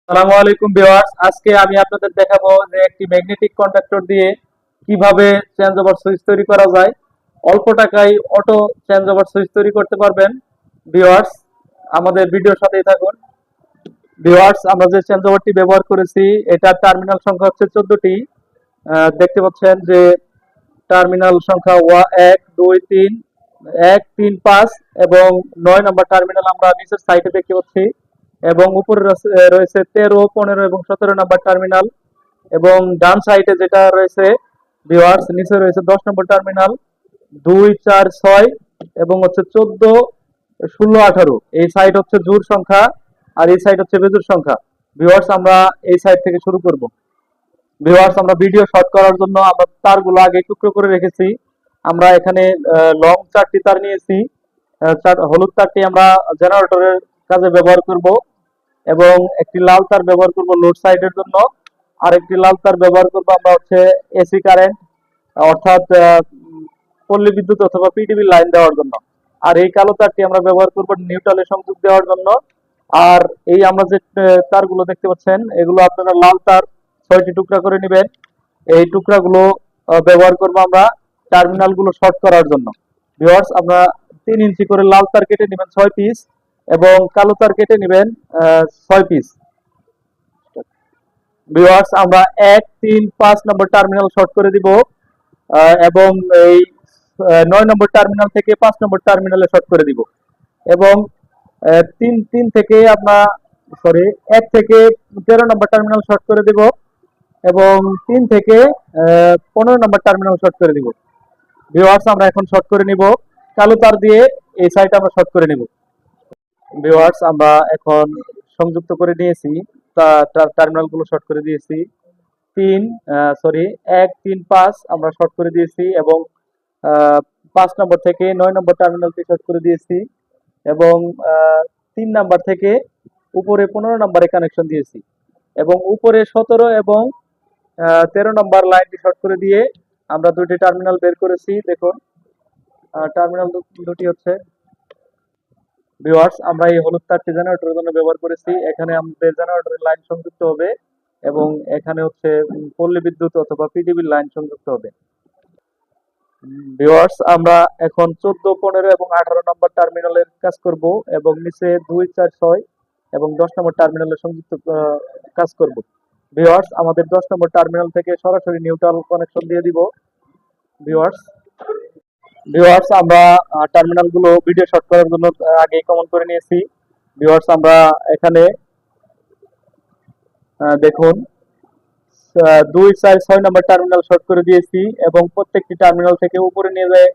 আসসালামু আলাইকুম ভিউয়ার্স, আজকে আমি আপনাদের দেখাবো যে একটি ম্যাগনেটিক কন্ডাক্টর দিয়ে কিভাবে চেঞ্জ ওভার সুইচ তৈরি করা যায়। অল্প টাকায় অটো চেঞ্জ ওভার সুইচ তৈরি করতে পারবেন। ভিউয়ার্স, আমাদের ভিডিওর সাথেই থাকুন। ভিউয়ার্স, আমরা যে চেঞ্জ ওভারটি ব্যবহার করেছি এটার টার্মিনাল সংখ্যা হচ্ছে 14টি। দেখতে পাচ্ছেন যে টার্মিনাল সংখ্যা 1 2 3 1 3 5 এবং 9 নম্বর টার্মিনাল আমরা নিচের সাইডে দেখতে পাচ্ছি এবং উপরে রয়েছে 13 15 এবং 17 নম্বর টার্মিনাল এবং ডান সাইডে যেটা রয়েছে ভিউয়ার্স নিচে রয়েছে 10 নম্বর টার্মিনাল 2 4 6 এবং হচ্ছে 14 16 18। এই সাইড হচ্ছে জোড় সংখ্যা আর এই সাইড হচ্ছে বেজোড় সংখ্যা। ভিউয়ার্স, আমরা এই সাইড থেকে শুরু করব। ভিউয়ার্স, আমরা ভিডিও শর্ট করার জন্য আমরা তারগুলো আগে টুকরো করে রেখেছি। আমরা এখানে লং 4টি তার নিয়েছি। হলুদ তারটি আমরা জেনারেটরের কাজে ব্যবহার করব এবং একটি লাল তার ব্যবহার করব লোড সাইডের জন্য। আর একটি লাল তার ব্যবহার করব আমরা হচ্ছে এসি কারেন্ট, অর্থাৎ পল্লী বিদ্যুৎ অথবা পিডিবি লাইন দেওয়ার জন্য। আর এই কালো তারটি আমরা ব্যবহার করব নিউট্রালে সংযোগ দেওয়ার জন্য। আর এই আমরা যে তারগুলো দেখতে পাচ্ছেন এগুলো আপনারা লাল তার 6টি টুকরা করে নেবেন। এই টুকরাগুলো ব্যবহার করব আমরা টার্মিনাল গুলো শর্ট করার জন্য। ভিউয়ার্স, আমরা 3 ইঞ্চি করে লাল তার কেটে নেবেন 6 পিস এবং কালো তার কেটে নেবেন 6 পিস। ভিউয়ার্স, আমরা 1 3 5 নম্বর টার্মিনাল শর্ট করে দিব এবং এই 9 নম্বর টার্মিনাল থেকে 5 নম্বর টার্মিনালে শর্ট করে দিব এবং তিন তিন থেকে আমরা সরি 1 থেকে 13 নম্বর টার্মিনাল শর্ট করে দিব এবং 3 থেকে 15 নম্বর টার্মিনাল শর্ট করে দিব। ভিউয়ার্স, আমরা এখন শর্ট করে নিব কালো তার দিয়ে। এই সাইড আমরা শর্ট করে নিব। ভিউয়ার্স, আমরা এখন সংযুক্ত করে নিয়েছি, টার্মিনাল গুলো শর্ট করে দিয়েছি। তিন সরি 1 3 5 আমরা শর্ট করে দিয়েছি এবং 5 নম্বর থেকে 9 নম্বর টার্মিনালটি শর্ট করে দিয়েছি এবং 3 নাম্বার থেকে উপরে 15 নম্বরে কানেকশন দিয়েছি এবং উপরে 17 এবং 13 নম্বর লাইনটি শর্ট করে দিয়ে আমরা দুটি টার্মিনাল বের করেছি। দেখুন, টার্মিনাল দুটি হচ্ছে। ভিউয়ার্স, আমরা এই হলুদ তারটি জেনারেটরের জন্য ব্যবহার করেছি। এখানে আমাদের জেনারেটরের লাইন সংযুক্ত হবে এবং এখানে হচ্ছে পল্লী বিদ্যুৎ অথবা পিডিবির লাইন সংযুক্ত হবে। ভিউয়ার্স, আমরা এখন 14 15 এবং 18 নম্বর টার্মিনালের কাজ করব এবং নিচে 2 4 6 এবং 10 নম্বর টার্মিনালের সংযুক্ত কাজ করব। ভিউয়ার্স, আমাদের 10 নম্বর টার্মিনাল থেকে সরাসরি নিউট্রাল কানেকশন দিয়ে দিব। ভিউয়ার্স ভিউয়ার্স আমরা টার্মিনাল গুলো ভিডিও শর্ট করার জন্য আগেই কমন করে নিয়েছি। ভিউয়ার্স, আমরা এখানে দেখুন 2 4 6 নম্বর টার্মিনাল শর্ট করে দিয়েছি এবং প্রত্যেকটি টার্মিনাল থেকে উপরে নিয়ে যায়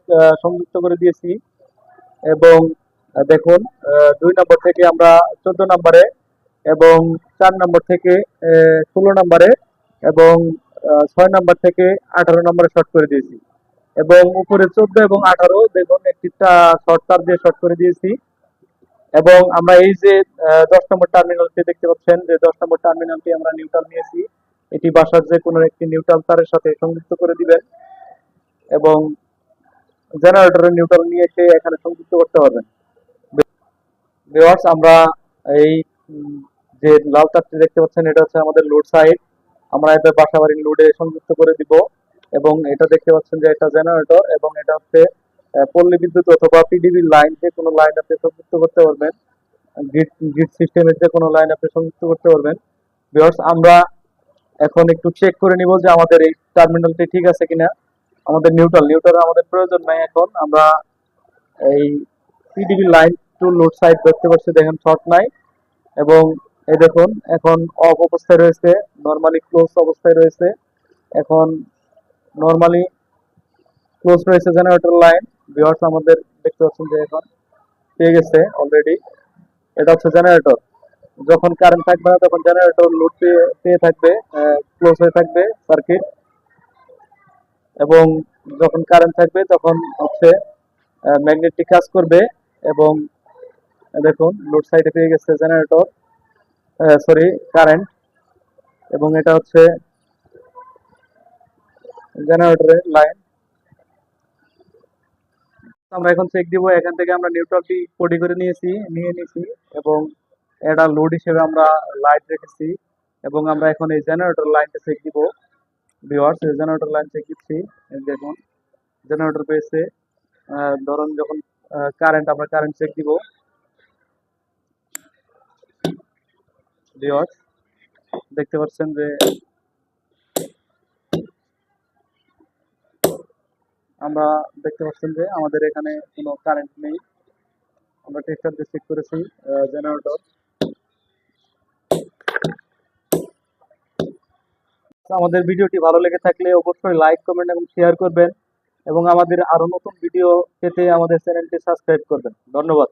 সংযুক্ত করে দিয়েছি এবং দেখুন 2 নম্বর থেকে আমরা 14 নম্বরে এবং 4 নম্বর থেকে 16 নম্বরে এবং 6 নম্বর থেকে 18 নম্বরে শর্ট করে দিয়েছি এবং উপরে 14 এবং 18 দেখুন একটি শর্ট তার দিয়ে শর্ট করে দিয়েছি এবং আমরা এই যে 10 নম্বর টার্মিনালটি দেখতে পাচ্ছেন যে 10 নম্বর টার্মিনালটি আমরা নিউট্রাল নিয়েছি। এটি বাসার যে কোনো একটি নিউট্রাল তারের সাথে সংযুক্ত করে দিবেন এবং জেনারেটরের নিউট্রাল নিয়ে এসে এখানে সংযুক্ত করতে পারবেন। ভিউয়ার্স, আমরা এই যে লাল তারটি দেখতে পাচ্ছেন এটা হচ্ছে আমাদের লোড সাইড। আমরা এটা বাসাবাড়ির লোডে সংযুক্ত করে দিব এবং এটা দেখতে পাচ্ছেন যে এটা জেনারেটর এবং এটা হচ্ছে পল্লী বিদ্যুৎ অথবা পিডিবি লাইন, যে কোনো লাইন আপনি সংযুক্ত করতে পারবেন। গ্রিড গ্রিড সিস্টেমের যে কোনো লাইন আপনি সংযুক্ত করতে পারবেন। ভিউয়ার্স, আমরা এখন একটু চেক করে নিব যে আমাদের এই টার্মিনালটি ঠিক আছে কিনা। আমাদের নিউট্রাল আমাদের প্রয়োজন নাই। এখন আমরা এই PDB line to load side দেখতে পাচ্ছি, দেখেন শর্ট নাই এবং এই দেখুন এখন অফ অবস্থায় রয়েছে, নরমালি ক্লোজ অবস্থায় রয়েছে। এখন নরমালি ক্লোজ রয়েছে জেনারেটর লাইন। ভিউয়ার্স, আমাদের দেখতে পাচ্ছেন যে এখন পেয়ে গেছে অলরেডি। এটা হচ্ছে জেনারেটর। যখন কারেন্ট থাকবে না তখন জেনারেটর লোড পেয়ে থাকবে, ক্লোজ হয়ে থাকবে সার্কিট এবং যখন কারেন্ট থাকবে তখন হচ্ছে ম্যাগনেটিক কাজ করবে এবং দেখুন লোড সাইডে পেয়ে গেছে জেনারেটর সরি কারেন্ট এবং এটা হচ্ছে জেনারেটরের লাইন। আমরা এখন চেক দিব। এখান থেকে আমরা নিউট্রালটি পটি করে নিয়ে নিয়েছি এবং এটা লোড হিসেবে আমরা লাইট রেখেছি এবং আমরা এখন এই জেনারেটর লাইনটা চেক দিব। ভিউয়ার্স, এই জেনারেটর লাইন চেক দিচ্ছি। এই দেখুন জেনারেটর পেয়েছে। ধরুন যখন আমরা কারেন্ট চেক দিব। ভিউয়ার্স, দেখতে পাচ্ছেন যে আমাদের এখানে কোনো কারেন্ট নেই। আমরা টেস্টার দিয়ে চেক করেছি জেনারেটর। আমাদের ভিডিওটি ভালো লেগে থাকলে অবশ্যই লাইক, কমেন্ট এবং শেয়ার করবেন এবং আমাদের আরো নতুন ভিডিও পেতে আমাদের চ্যানেলটি সাবস্ক্রাইব করবেন। ধন্যবাদ।